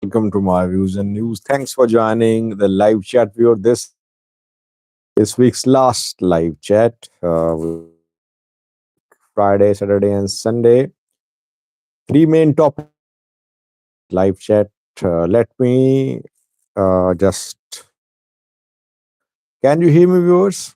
Welcome to my views and news. Thanks for joining the live chat viewer. This week's last live chat, Friday, Saturday, and Sunday. Three main topics live chat. Let me just. Can you hear me, viewers?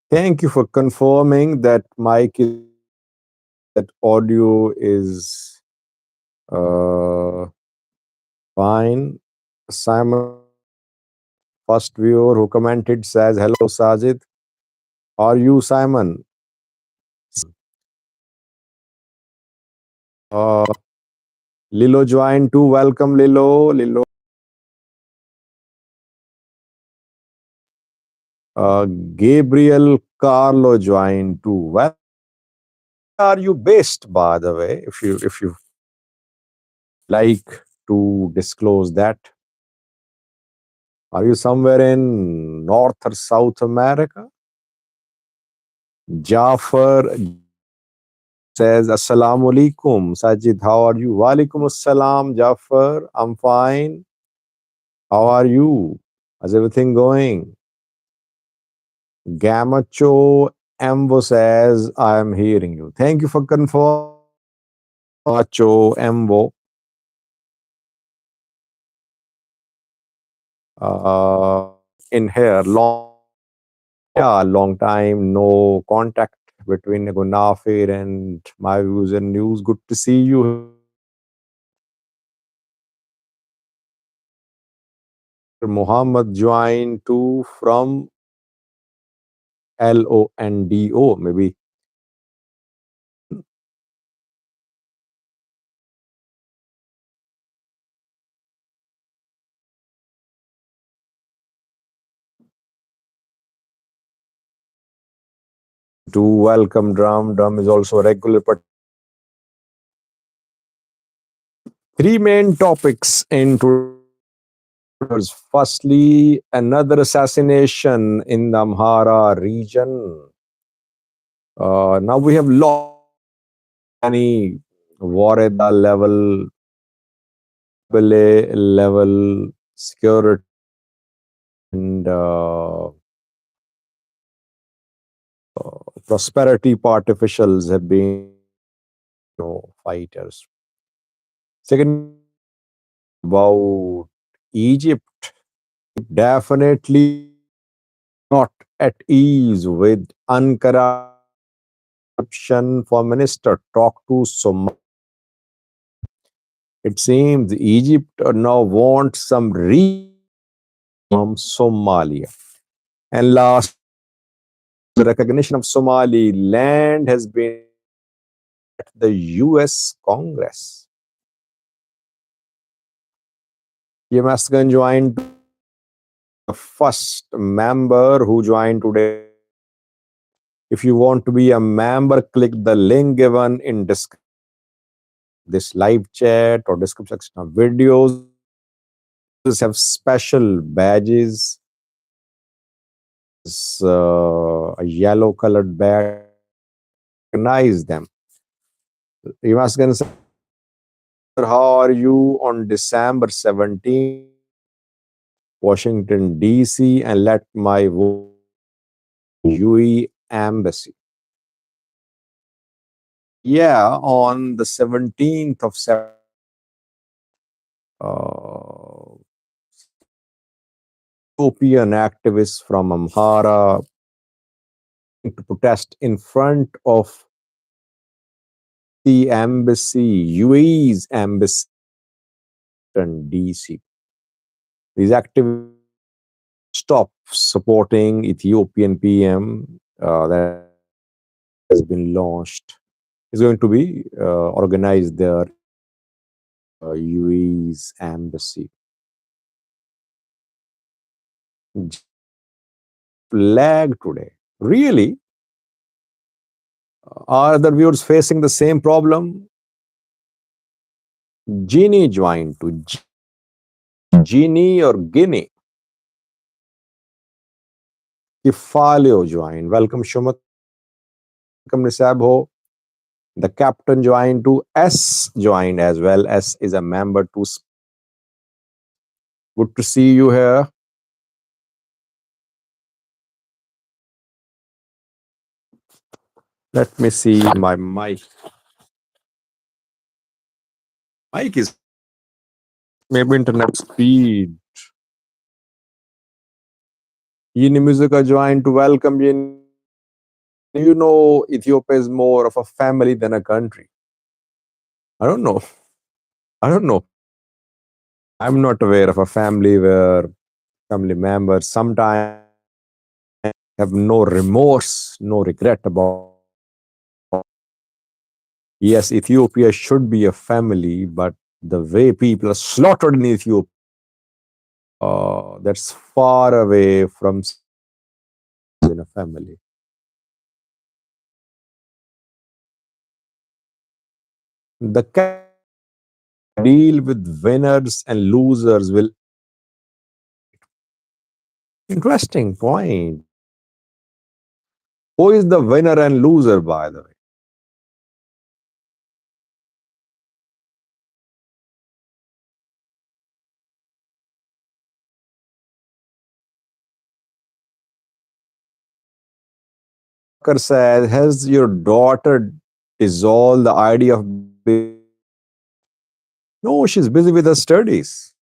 Thank you for confirming that that audio is uh, fine. Simon, first viewer who commented, says hello, Sajid. Are you Simon? Uh, Lilo joined too. Welcome, Lilo. Gabriel Carlo joined too. Where are you based, by the way? If you like to disclose that, are you somewhere in North or South America? Jafar says, Assalamu alaikum. Sajid, how are you? Walaikum assalam, Jafar. I'm fine. How are you? How's everything going? Gamacho Ambo says, I am hearing you. Thank you for confirming, Gamacho Ambo. Uh, in here, long time, no contact between Gunafir and my views and news. Good to see you. Muhammad joined too from Londo, maybe. To welcome Drum. Drum is also a regular. Three main topics in today's. Firstly, another assassination in the Amhara region. Now we have many Wareda level security and prosperity part officials have been fighters. Second, about Egypt, definitely not at ease with Ankara option for minister talk to Somalia. It seems Egypt now wants some from Somalia. And last, the recognition of Somaliland has been at the US Congress. Yemaskan joined the first member who joined today. If you want to be a member, click the link given in this live chat or description section of videos. These have special badges. A yellow colored badge. Recognize them. You must consider how are you on December 17th, Washington, D.C., and let my vote UAE embassy. Yeah, on the 17th of September, Ethiopian activists from Amhara to protest in front of the embassy, UAE's embassy in DC. These activists stop supporting Ethiopian PM that has been launched. Is going to be organized there, UAE's embassy. Flag today. Really? Are the viewers facing the same problem? Genie joined to Genie or Guinea. Kifalio joined. Welcome, Shumat. Welcome, Nisab Ho. The captain joined to S joined as well. S is a member to. Good to see you here. Let me see my mic. Mic is maybe internet speed. Yini Musica joined to welcome you. You know, Ethiopia is more of a family than a country. I don't know. I don't know. I'm not aware of a family where family members sometimes have no remorse, no regret about. Yes, Ethiopia should be a family, but the way people are slaughtered in Ethiopia, that's far away from in a family. The deal with winners and losers will. Interesting point. Who is the winner and loser, by the way? Tucker says, has your daughter dissolved the idea of no, she's busy with her studies.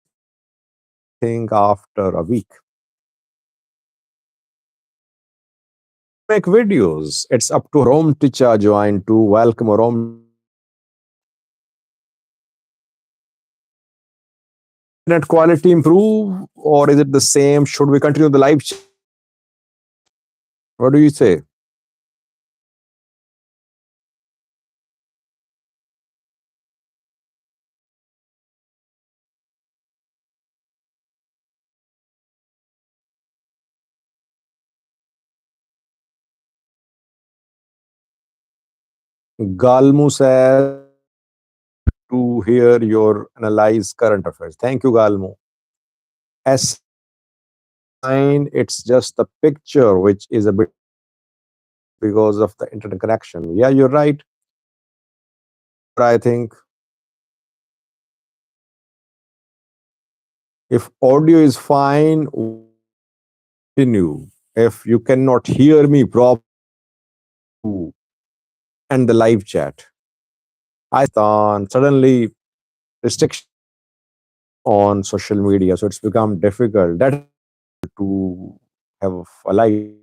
I think after a week. Make videos. It's up to Rom Ticha join to welcome Rom. Internet quality improve or is it the same? Should we continue the live? What do you say? Galmu says to hear your analyze current affairs. Thank you, Galmu. S nine, it's just the picture which is a bit because of the internet connection. Yeah, you're right. I think if audio is fine, continue. If you cannot hear me properly and the live chat, I thought suddenly restriction on social media, so it's become difficult that to have a live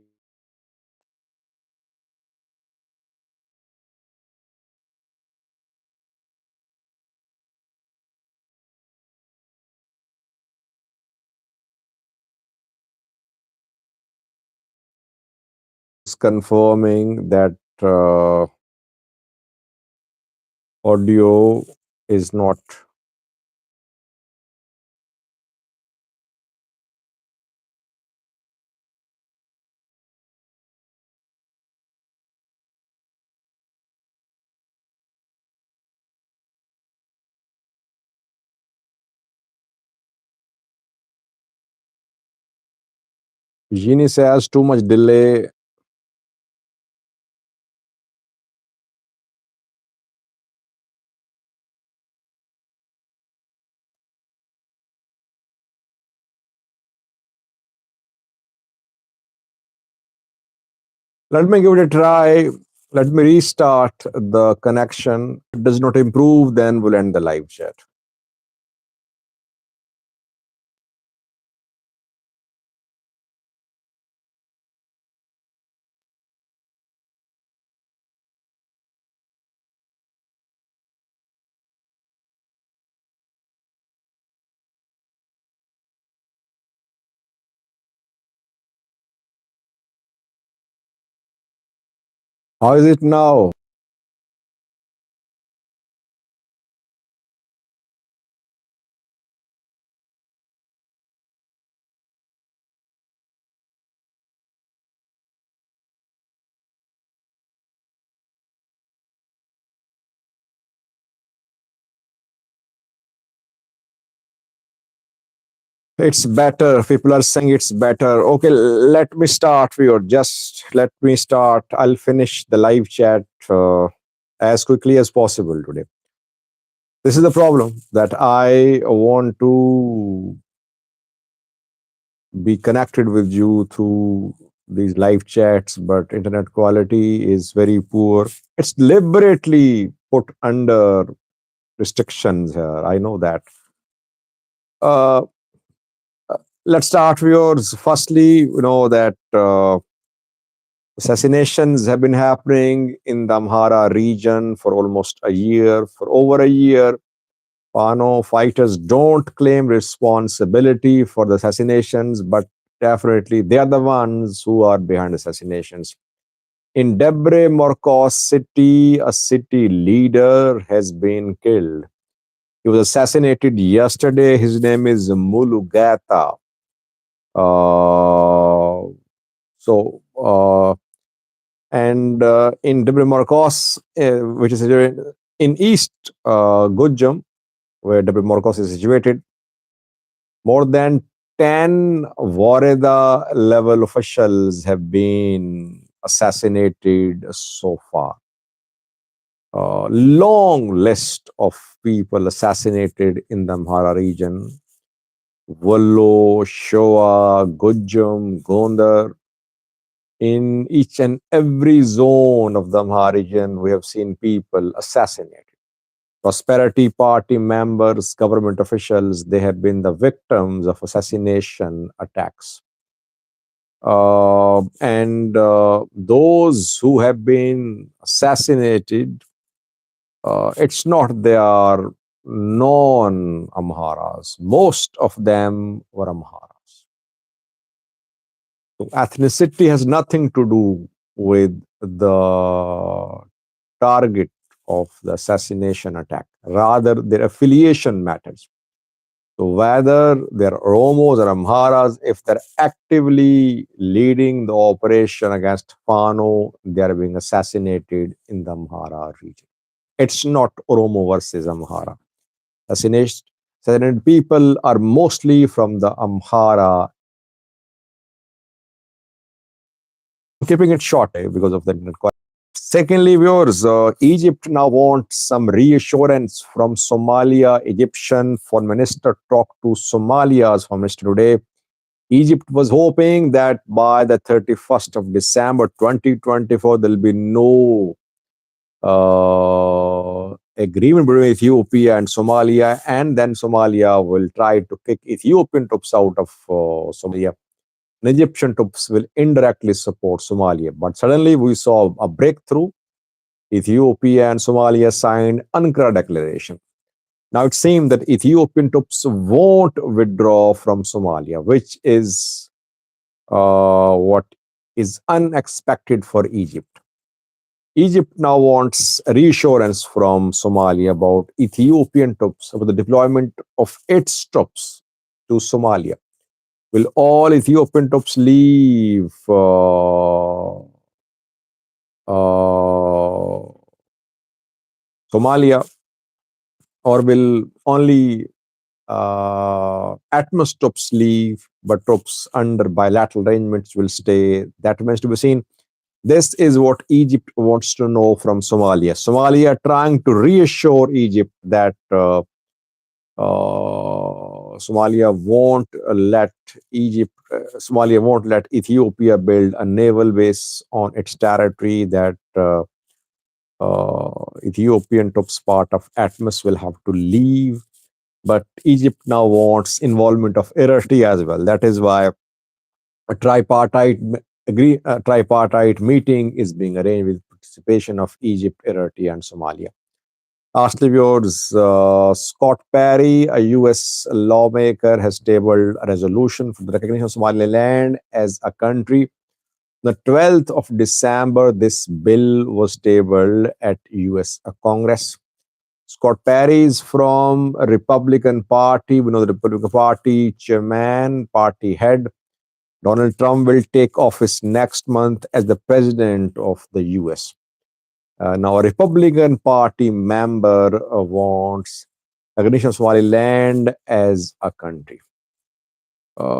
confirming that audio is not. Genie says too much delay. Let me give it a try. Let me restart the connection. If it does not improve, then we'll end the live chat. How is it now? It's better. People are saying it's better. Okay, let me start. Just let me start. I'll finish the live chat as quickly as possible today. This is the problem that I want to be connected with you through these live chats, but internet quality is very poor. It's deliberately put under restrictions here. I know that. Uh, let's start with yours. Firstly, you know that assassinations have been happening in the Amhara region for almost a year, for over a year. Fano fighters don't claim responsibility for the assassinations, but definitely they are the ones who are behind assassinations. In Debre Morcos city, a city leader has been killed. He was assassinated yesterday. His name is Mulugata. Uh, so, and in Debre Morcos, which is situated in East Gujam, where Debre Morcos is situated, more than 10 Wareda level officials have been assassinated so far. Long list of people assassinated in the Amhara region. Wallo, Shoa, Gujum, Gondar. In each and every zone of the Amhara region, we have seen people assassinated. Prosperity Party members, government officials, they have been the victims of assassination attacks. And those who have been assassinated, it's not they are non-Amharas. Most of them were Amharas. So ethnicity has nothing to do with the target of the assassination attack. Rather, their affiliation matters. So whether they're Oromos or Amharas, if they're actively leading the operation against Fano, they are being assassinated in the Amhara region. It's not Oromo versus Amhara. Assassinated people are mostly from the Amhara. I'm keeping it short because of the internet quality. Secondly, viewers, Egypt now wants some reassurance from Somalia. Egyptian foreign minister talked to Somalia's foreign minister today. Egypt was hoping that by the 31st of December 2024, there'll be no agreement between Ethiopia and Somalia, and then Somalia will try to kick Ethiopian troops out of Somalia. And Egyptian troops will indirectly support Somalia. But suddenly we saw a breakthrough. Ethiopia and Somalia signed Ankara Declaration. Now it seems that Ethiopian troops won't withdraw from Somalia, which is what is unexpected for Egypt. Egypt now wants reassurance from Somalia about Ethiopian troops, about the deployment of its troops to Somalia. Will all Ethiopian troops leave Somalia, or will only Atmos troops leave, but troops under bilateral arrangements will stay? That remains to be seen. This is what Egypt wants to know from Somalia. Somalia trying to reassure Egypt that Somalia won't let Ethiopia build a naval base on its territory, that Ethiopian troops part of Atmos will have to leave. But Egypt now wants involvement of Eritrea as well. That is why a tripartite meeting is being arranged with participation of Egypt, Eritrea, and Somalia. Lastly, viewers, Scott Perry, a U.S. lawmaker, has tabled a resolution for the recognition of Somaliland as a country. The 12th of December, this bill was tabled at U.S. Congress. Scott Perry is from a Republican Party. We know the Republican Party chairman, party head, Donald Trump, will take office next month as the president of the US. Now, a Republican Party member wants recognition of Somaliland as a country.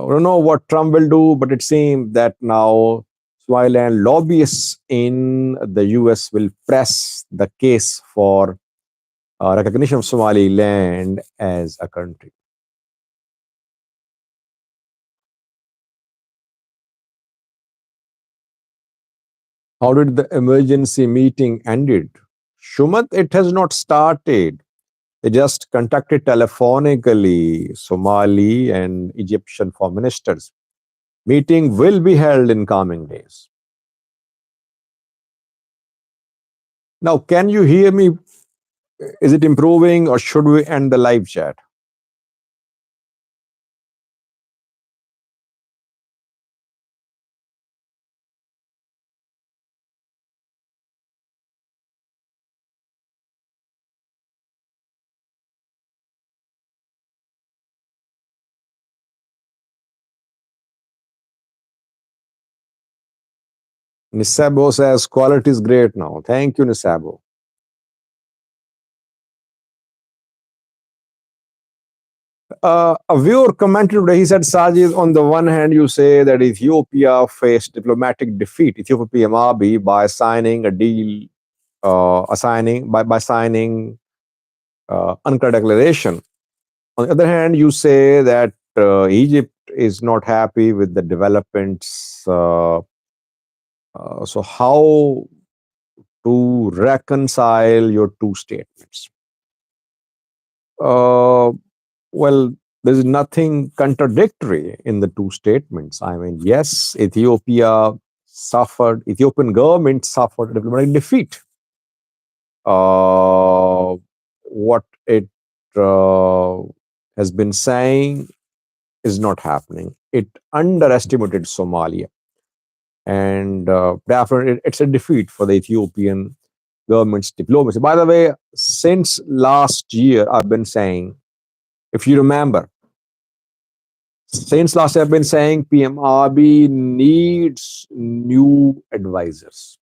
We don't know what Trump will do, but it seems that now Somaliland lobbyists in the US will press the case for recognition of Somaliland as a country. How did the emergency meeting ended? Shumat, it has not started. They just contacted telephonically Somali and Egyptian foreign ministers. Meeting will be held in coming days. Now, can you hear me? Is it improving or should we end the live chat? Nisabo says quality is great now. Thank you, Nisabo. A viewer commented today, he said, Sajid, on the one hand, you say that Ethiopia faced diplomatic defeat, Ethiopia PM Abiy, by signing a deal, by signing UNCLOS declaration. On the other hand, you say that Egypt is not happy with the developments. So, how to reconcile your two statements? Uh, well, there's nothing contradictory in the two statements. I mean, yes, Ethiopian government suffered diplomatic defeat. What it uh, has been saying is not happening. It underestimated Somalia. And definitely, it's a defeat for the Ethiopian government's diplomacy. By the way, since last year, I've been saying, if you remember, since last year, I've been saying PM Abiy needs new advisors.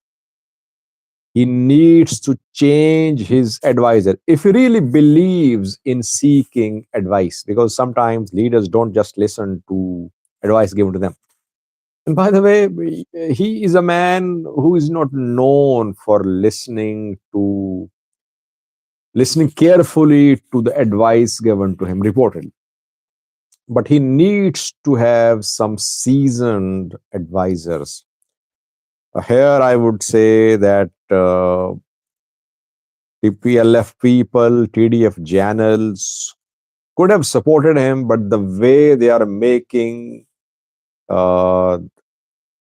He needs to change his advisor if he really believes in seeking advice, because sometimes leaders don't just listen to advice given to them. And by the way, he is a man who is not known for listening carefully to the advice given to him, reportedly. But he needs to have some seasoned advisors. Here, I would say that TPLF people, TDF channels could have supported him, but the way they are making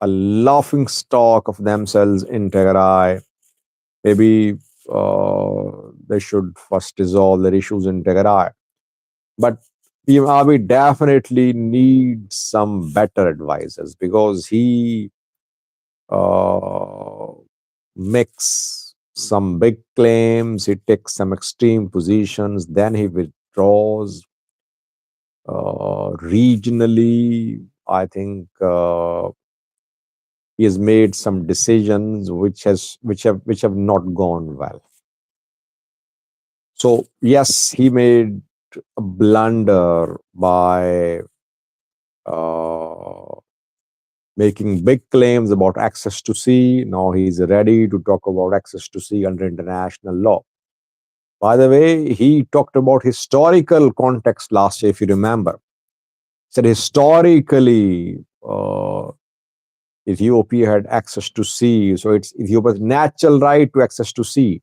a laughing stock of themselves in Tigray, maybe they should first resolve their issues in Tigray. But PM Abiy definitely needs some better advisors, because he uh, makes some big claims, he takes some extreme positions, then he withdraws. Regionally, I think he has made some decisions which have not gone well. So yes, he made a blunder by uh, making big claims about access to sea. Now he's ready to talk about access to sea under international law. By the way, he talked about historical context last year, if you remember. He said historically, Ethiopia had access to sea, so it's Ethiopia's natural right to access to sea.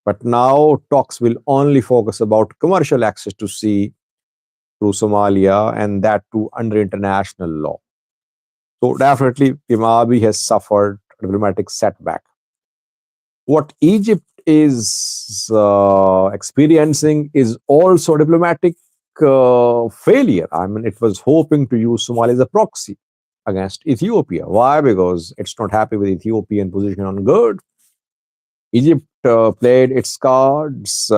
But now talks will only focus about commercial access to sea through Somalia, and that too under international law. So definitely, Abiy has suffered a diplomatic setback. What Egypt is experiencing is also diplomatic failure. I mean, it was hoping to use Somalia as a proxy against Ethiopia. Why? Because it's not happy with Ethiopian position on GERD. Egypt played its cards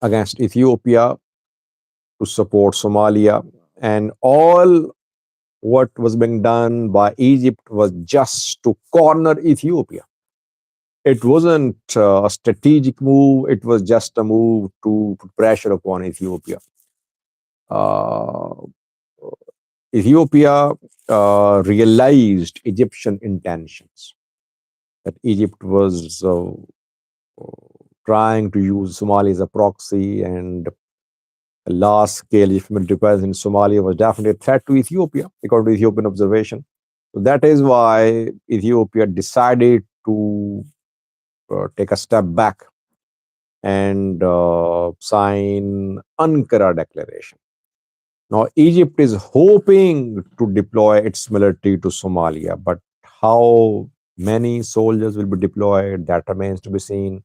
against Ethiopia to support Somalia, and all what was being done by Egypt was just to corner Ethiopia. It wasn't a strategic move, it was just a move to put pressure upon Ethiopia. Uh, Ethiopia realized Egyptian intentions, that Egypt was trying to use Somalia as a proxy, and a large scale Egyptian military presence in Somalia was definitely a threat to Ethiopia, according to Ethiopian observation. So that is why Ethiopia decided to take a step back and sign Ankara Declaration. Now, Egypt is hoping to deploy its military to Somalia, but how many soldiers will be deployed, that remains to be seen.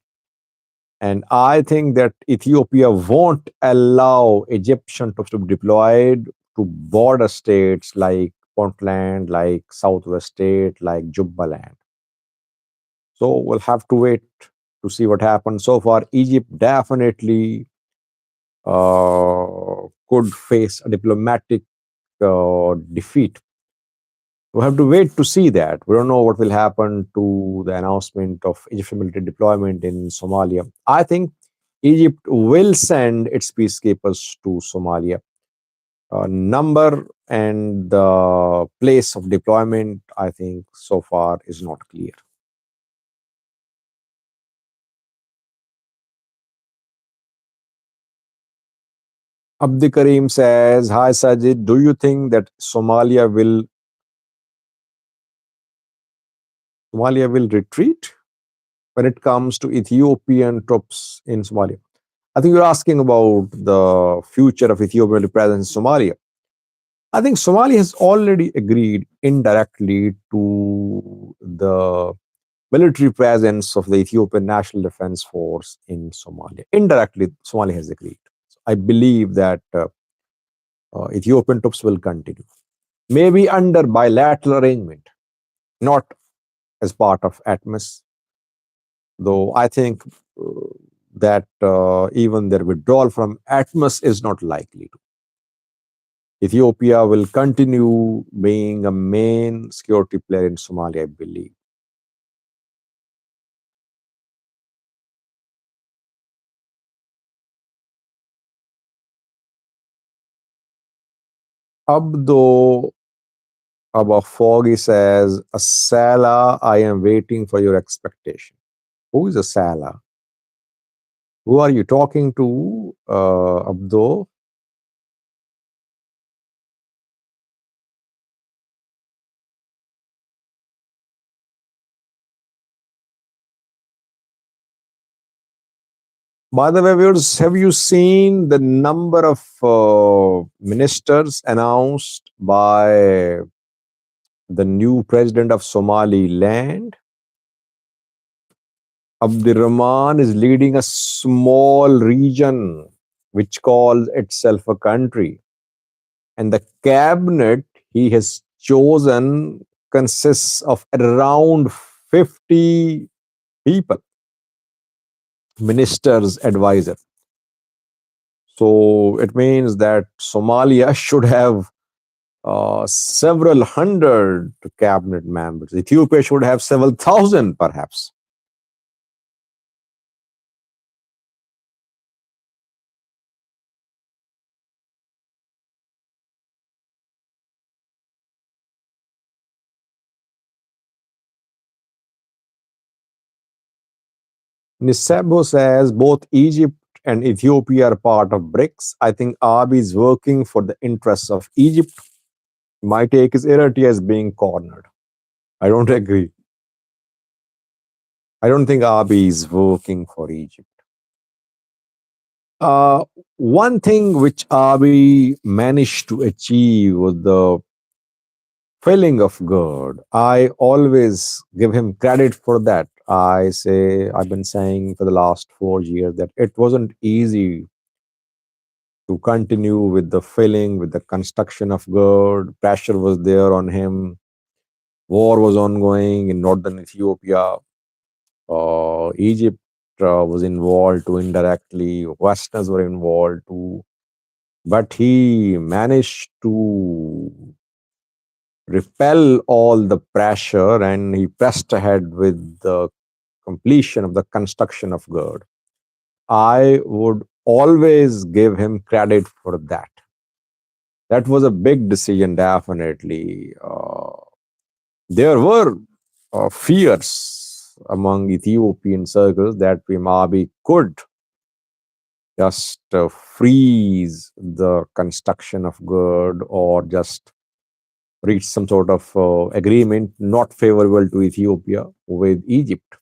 And I think that Ethiopia won't allow Egyptian troops to be deployed to border states like Puntland, like Southwest State, like Jubaland. So we'll have to wait to see what happens. So far, Egypt definitely could face a diplomatic defeat. We have to wait to see that. We don't know what will happen to the announcement of Egyptian military deployment in Somalia. I think Egypt will send its peacekeepers to Somalia. Number and the place of deployment, I think, so far is not clear. Abdi Karim says, "Hi Sajid, do you think that Somalia will retreat when it comes to Ethiopian troops in Somalia?" I think you're asking about the future of Ethiopian presence in Somalia. I think Somalia has already agreed indirectly to the military presence of the Ethiopian National Defense Force in Somalia. Indirectly, Somalia has agreed. I believe that Ethiopian troops will continue, maybe under bilateral arrangement, not as part of ATMOS, though I think that even their withdrawal from ATMOS is not likely. Ethiopia will continue being a main security player in Somalia, I believe. Abdo Abafogi says, Asala, I am waiting for your expectation. Who is Asala? Who are you talking to, Abdo? By the way, viewers, have you seen the number of ministers announced by the new president of Somaliland? Abdurrahman is leading a small region which calls itself a country. And the cabinet he has chosen consists of around 50 people, ministers, advisors. So it means that Somalia should have several hundred cabinet members. Ethiopia should have several thousand, perhaps. Nisebo says both Egypt and Ethiopia are part of BRICS. I think Abiy is working for the interests of Egypt. My take is Eritrea is being cornered. I don't agree. I don't think Abiy is working for Egypt. Uh, One thing which Abiy managed to achieve was the filling of God. I always give him credit for that. I've been saying for the last 4 years that it wasn't easy to continue with the filling, with the construction of God. Pressure was there on him. War was ongoing in northern Ethiopia. Egypt was involved too indirectly. Westerners were involved too. But he managed to repel all the pressure and he pressed ahead with the completion of the construction of God. I would always give him credit for that. That was a big decision, definitely. There were fears among Ethiopian circles that Abiy could just freeze the construction of GERD or just reach some sort of agreement not favorable to Ethiopia with Egypt.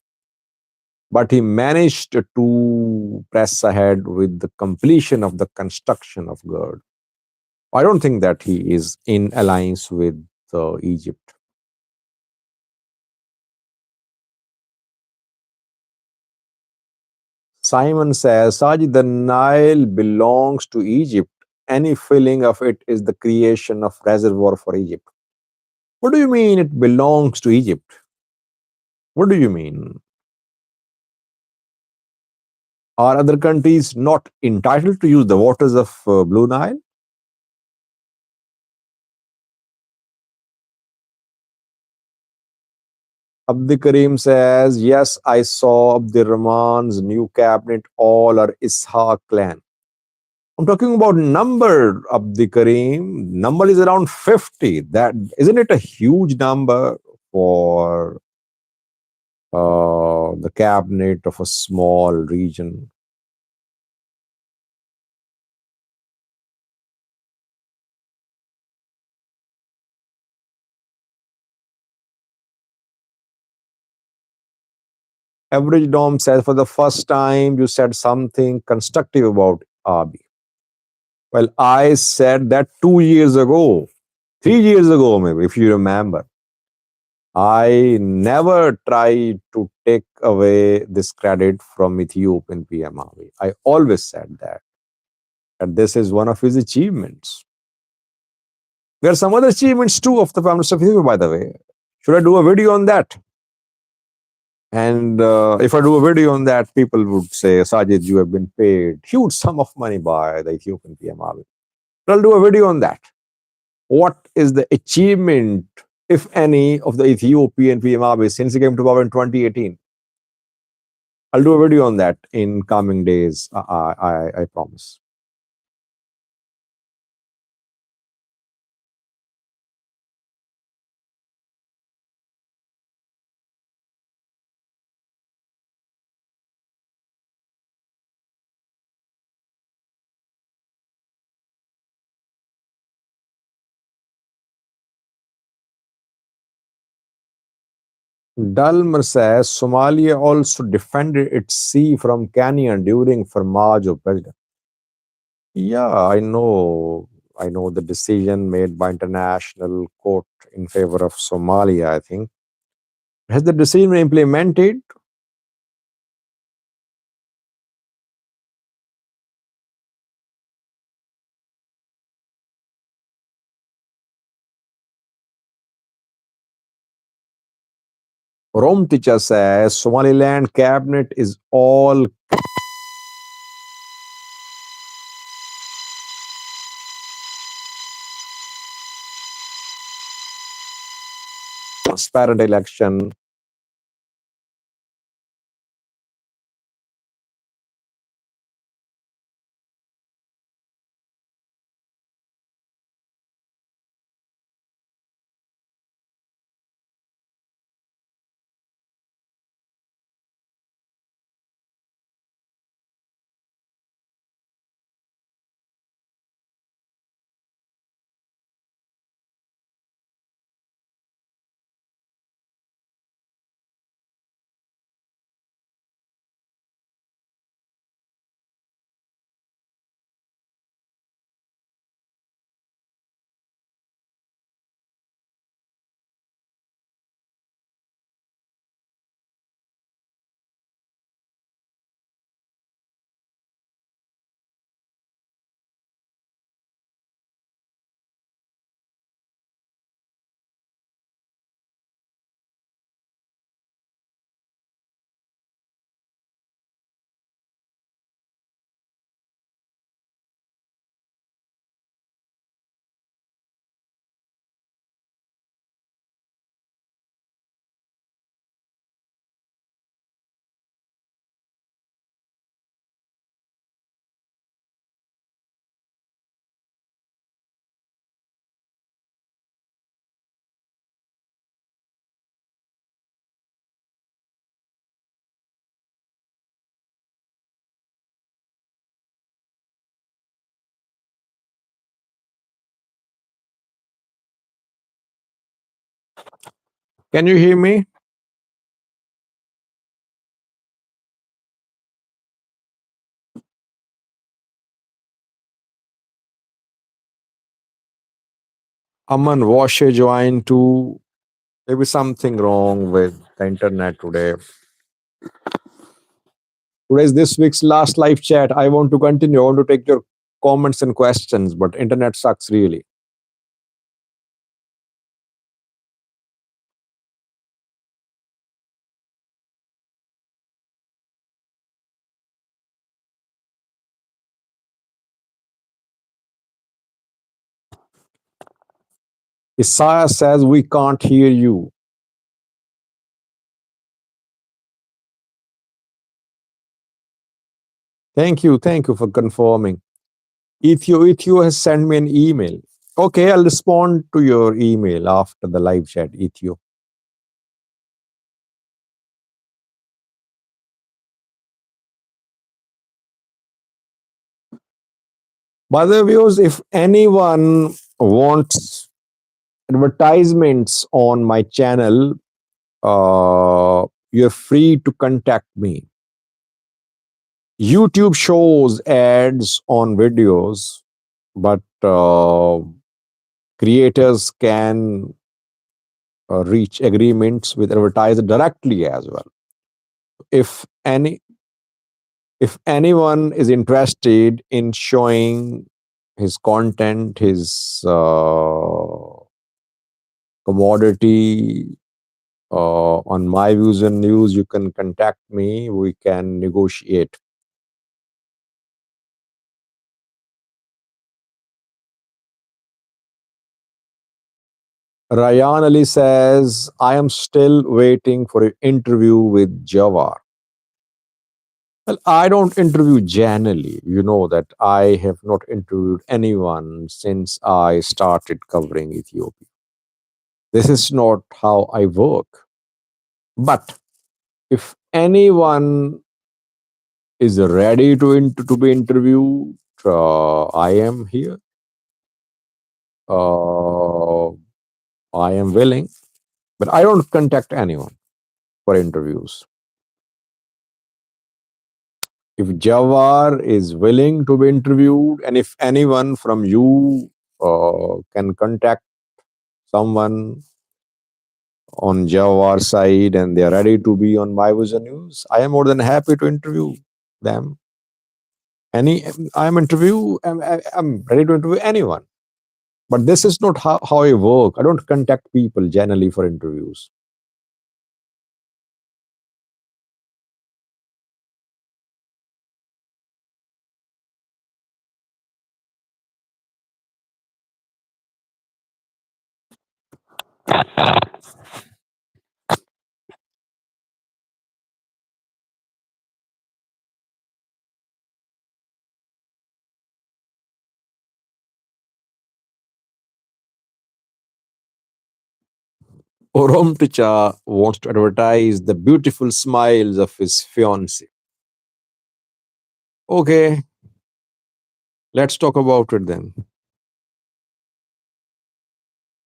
But he managed to press ahead with the completion of the construction of GERD. I don't think that he is in alliance with Egypt. Simon says, Saji, the Nile belongs to Egypt. Any filling of it is the creation of reservoir for Egypt. What do you mean it belongs to Egypt? What do you mean? Are other countries not entitled to use the waters of Blue Nile? Abdi Karim says, yes, I saw Abdi Rahman's new cabinet, all are Ishaq clan. I'm talking about number, Abdi Karim. Number is around 50. That isn't it a huge number for the cabinet of a small region? Average Dom says, for the first time, you said something constructive about Abi. Well, I said that 2 years ago, 3 years ago, maybe, if you remember. I never tried to take away this credit from Ethiopian PM Abiy. I always said that this is one of his achievements. There are some other achievements too of the Prime Minister of Ethiopia, by the way. Should I do a video on that? And if I do a video on that, people would say, Sajid, you have been paid huge sum of money by the Ethiopian PM Abiy. But I'll do a video on that. What is the achievement, if any, of the Ethiopian PM Abiy since he came to power in 2018? I'll do a video on that in coming days. I promise. Dalmer says Somalia also defended its sea from Kenya during Farmajo president. Yeah, I know. I know the decision made by international court in favor of Somalia, I think. Has the decision been implemented? Rom teacher says Somaliland cabinet is all transparent election. Can you hear me? Aman Washe joined too. Maybe something wrong with the internet today. Today is this week's last live chat. I want to continue. I want to take your comments and questions, but internet sucks really. Isaiah says we can't hear you. Thank you for confirming. Ethio has sent me an email. Okay, I'll respond to your email after the live chat, Ethio. By the way, viewers, if anyone wants advertisements on my channel, you're free to contact me. YouTube shows ads on videos, but creators can reach agreements with advertiser directly as well. If any if anyone is interested in showing his content, his commodity on my views and news, you can contact me. We can negotiate. Ryan Ali says, I am still waiting for an interview with Jawar. Well, I don't interview generally. You know that I have not interviewed anyone since I started covering Ethiopia. This is not how I work. But if anyone is ready to be interviewed, I am here. Uh, I am willing, but I don't contact anyone for interviews. If Jawar is willing to be interviewed, and if anyone from you can contact someone on Jawar side and they are ready to be on my vision news, I am more than happy to interview them. Any, I'm ready to interview anyone. But this is not how I work. I don't contact people generally for interviews. Orom Ticha wants to advertise the beautiful smiles of his fiancée. Okay, let's talk about it then.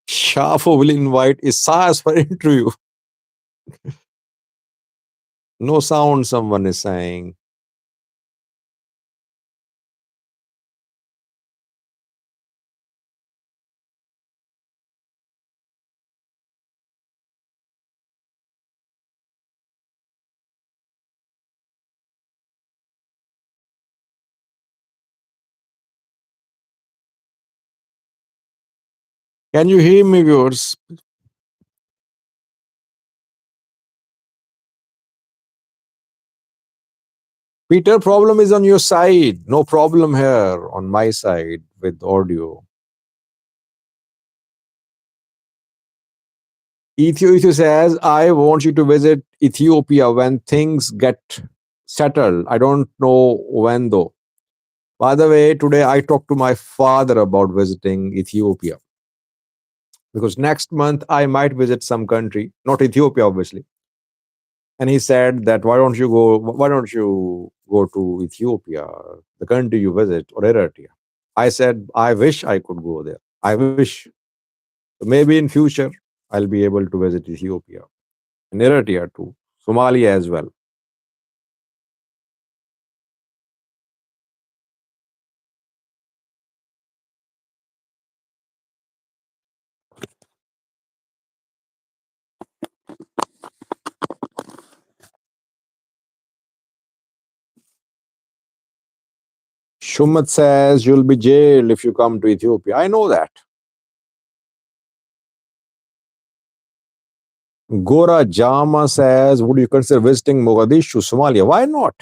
Shafo will invite Isaias for interview. No sound, someone is saying. Can you hear me, viewers? Peter, problem is on your side. No problem here on my side with audio. Ethiopia says, I want you to visit Ethiopia when things get settled. I don't know when though. By the way, today I talked to my father about visiting Ethiopia because next month I might visit some country, not Ethiopia, obviously. And he said that why don't you go to Ethiopia, the country you visit, or Eritrea? I said, I wish I could go there. I wish maybe in future I'll be able to visit Ethiopia and Eritrea too, Somalia as well. Shumat says you'll be jailed if you come to Ethiopia. I know that. Gora Jama says, would you consider visiting Mogadishu, Somalia? Why not?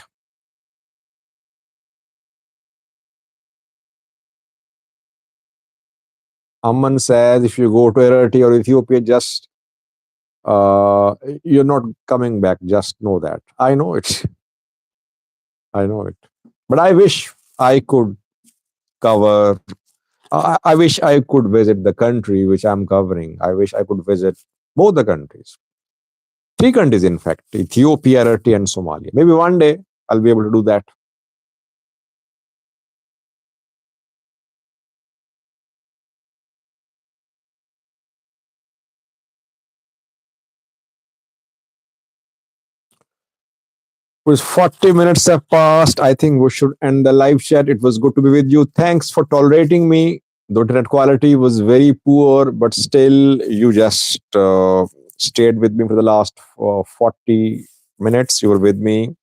Aman says, if you go to Eritrea or Ethiopia, just you're not coming back. Just know that. I know it. I know it. But I wish I could cover. I wish I could visit the country which I'm covering. I wish I could visit both the countries. Three countries, in fact: Ethiopia, Eritrea, and Somalia. Maybe one day I'll be able to do that. Because 40 minutes have passed. I think we should end the live chat. It was good to be with you. Thanks for tolerating me. The internet quality was very poor, but still, you just stayed with me for the last 40 minutes. You were with me. It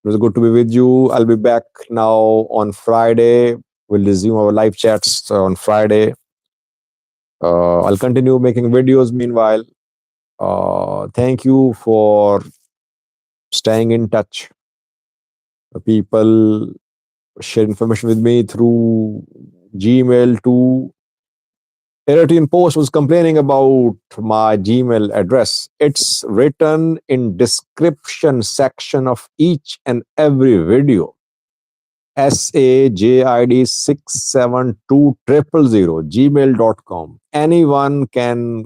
was good to be with you. I'll be back now on Friday. We'll resume our live chats on Friday. I'll continue making videos meanwhile. Thank you for staying in touch. People share information with me through Gmail too. Eritrean Post was complaining about my Gmail address. It's written in description section of each and every video. SAJID672000 gmail.com. Anyone can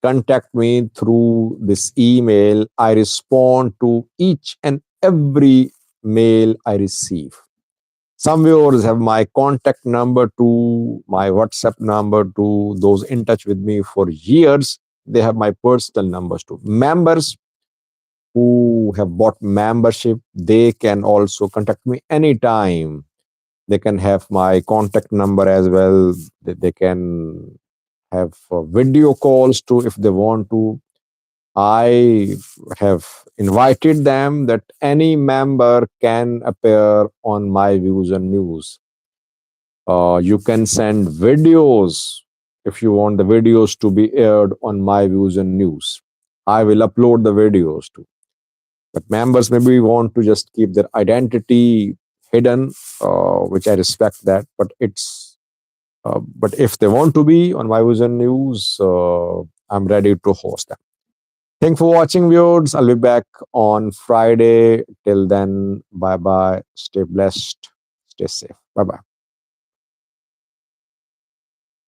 contact me through this email. I respond to each and every mail I receive. Some viewers have my contact number to my WhatsApp number to those in touch with me for years. They have my personal numbers too. Members who have bought membership, they can also contact me anytime. They can have my contact number as well. They can have video calls too if they want to. I have invited them that any member can appear on my views and news. You can send videos if you want the videos to be aired on my views and news. I will upload the videos too. But members maybe want to just keep their identity hidden, which I respect that. But if they want to be on my views and news, I'm ready to host them. Thanks for watching, viewers. I'll be back on Friday. Till then, bye bye. Stay blessed. Stay safe. Bye bye.